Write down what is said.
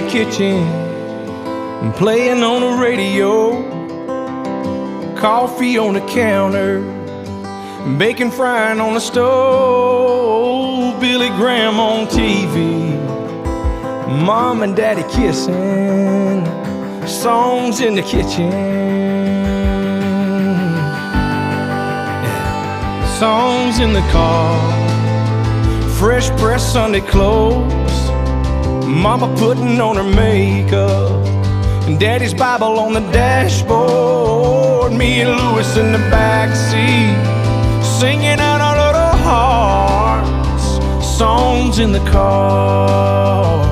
the kitchen and playing on the radio, coffee on the counter, bacon frying on the stove, Billy Graham on TV, mom and daddy kissing, songs in the kitchen, yeah. Songs in the car, fresh pressed Sunday clothes, mama putting on her makeup, and daddy's Bible on the dashboard, me and Louis in the backseat, singing out our little hearts, songs in the car.